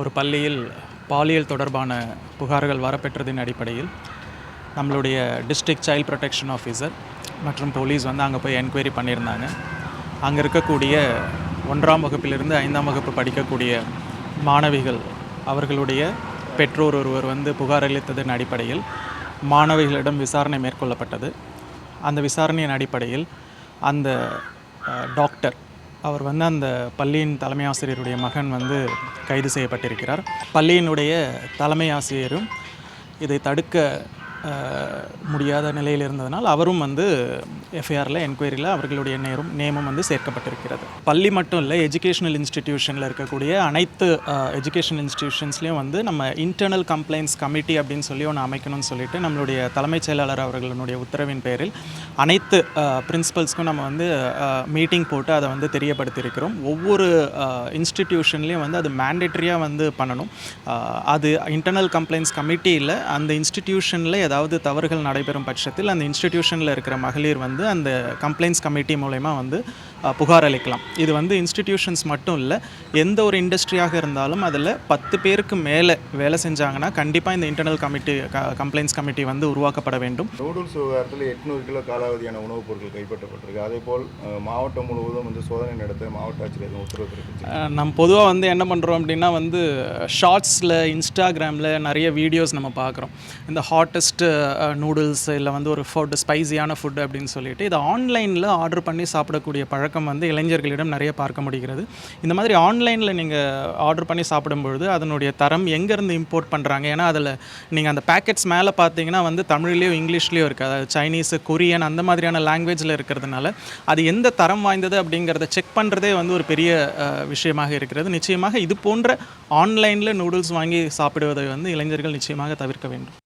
ஒரு பள்ளியில் பாலியல் தொடர்பான புகார்கள் வரப்பெற்றதின் அடிப்படையில் நம்மளுடைய டிஸ்ட்ரிக்ட் சைல்ட் ப்ரொடெக்ஷன் ஆஃபீஸர் மற்றும் போலீஸ் வந்து அங்கே போய் என்கொயரி பண்ணியிருந்தாங்க. அங்கே இருக்கக்கூடிய 1ஆம் வகுப்பிலிருந்து 5ஆம் வகுப்பு படிக்கக்கூடிய மாணவிகள் அவர்களுடைய பெற்றோர் ஒருவர் வந்து புகார் அளித்ததன் அடிப்படையில் மாணவிகளிடம் விசாரணை மேற்கொள்ளப்பட்டது. அந்த விசாரணையின் அடிப்படையில் அந்த டாக்டர் அவர் வந்து அந்த பள்ளியின் தலைமை ஆசிரியருடைய மகன் வந்து கைது செய்யப்பட்டிருக்கிறார். பள்ளியினுடைய தலைமை ஆசிரியரும் இதை தடுக்க முடியாத நிலையில் இருந்ததனால் அவரும் வந்து எஃப்ஐஆரில் என்கொயரியில் அவர்களுடைய நேமும் வந்து சேர்க்கப்பட்டிருக்கிறது. பள்ளி மட்டும் இல்லை, எஜுகேஷனல் இன்ஸ்டிடியூஷனில் இருக்கக்கூடிய அனைத்து எஜுகேஷனல் இன்ஸ்டிடியூஷன்ஸ்லேயும் வந்து நம்ம இன்டர்னல் கம்ப்ளைண்ட்ஸ் கமிட்டி அப்படின்னு சொல்லி ஒன்று அமைக்கணும்னு சொல்லிட்டு நம்மளுடைய தலைமைச் செயலாளர் அவர்களுடைய உத்தரவின் பேரில் அனைத்து பிரின்சிபல்ஸ்க்கும் நம்ம வந்து மீட்டிங் போட்டு அதை வந்து தெரியப்படுத்தியிருக்கிறோம். ஒவ்வொரு இன்ஸ்டிடியூஷன்லேயும் வந்து அது மேண்டேட்ரியாக வந்து பண்ணணும். அது இன்டர்னல் கம்ப்ளைண்ட்ஸ் கமிட்டியில் அந்த இன்ஸ்டிடியூஷனில் ஏதாவது தவறுகள் நடைபெறும் பட்சத்தில் அந்த இன்ஸ்டிடியூஷனில் இருக்கிற மகளிர் வந்து அந்த கம்ப்ளைண்ட்ஸ் கமிட்டி மூலமா வந்து புகார் அளிக்கலாம். இது வந்து இன்ஸ்டிடியூஷன்ஸ் மட்டும் இல்லை, எந்த ஒரு இண்டஸ்ட்ரியாக இருந்தாலும் அதில் 10 பேருக்கு மேலே வேலை செஞ்சாங்கன்னா கண்டிப்பாக இந்த இன்டர்னல் கம்ப்ளைண்ட்ஸ் கமிட்டி வந்து உருவாக்கப்பட வேண்டும். நூடுல்ஸ் விவகாரத்தில் 800 கிலோ காலாவதியான உணவுப் பொருட்கள் கைப்பற்றப்பட்டிருக்கு. அதேபோல் மாவட்டம் முழுவதும் வந்து சோதனை நடத்த மாவட்ட ஆட்சியர் உத்தரவு பிறப்பிச்சிருக்காங்க. நம்ம பொதுவாக வந்து என்ன பண்ணுறோம் அப்படின்னா வந்து ஷார்ட்ஸில் இன்ஸ்டாகிராமில் நிறைய வீடியோஸ் நம்ம பார்க்குறோம். இந்த ஹாட்டஸ்ட் நூடுல்ஸ் இல்லை வந்து ஒரு ஃபுட் ஸ்பைசியான ஃபுட் அப்படின்னு சொல்லிட்டு இதை ஆன்லைனில் ஆர்டர் பண்ணி சாப்பிடக்கூடிய பழக்கம் வந்து இளைஞர்களிடம் நிறைய பார்க்க முடிகிறது. இந்த மாதிரி ஆன்லைனில் நீங்கள் ஆர்டர் பண்ணி சாப்பிடும்பொழுது அதனுடைய தரம் எங்கேருந்து இம்போர்ட் பண்ணுறாங்க, ஏன்னா அதில் நீங்கள் அந்த பேக்கெட்ஸ் மேலே பார்த்தீங்கன்னா வந்து தமிழ்லேயோ இங்கிலீஷ்லேயோ இருக்குது, அதாவது சைனீஸு கொரியன் அந்த மாதிரியான லாங்குவேஜில் இருக்கிறதுனால அது எந்த தரம் வாய்ந்தது அப்படிங்கிறத செக் பண்ணுறதே வந்து ஒரு பெரிய விஷயமாக இருக்கிறது. நிச்சயமாக இது போன்ற ஆன்லைனில் நூடுல்ஸ் வாங்கி சாப்பிடுவதை வந்து இளைஞர்கள் நிச்சயமாக தவிர்க்க வேண்டும்.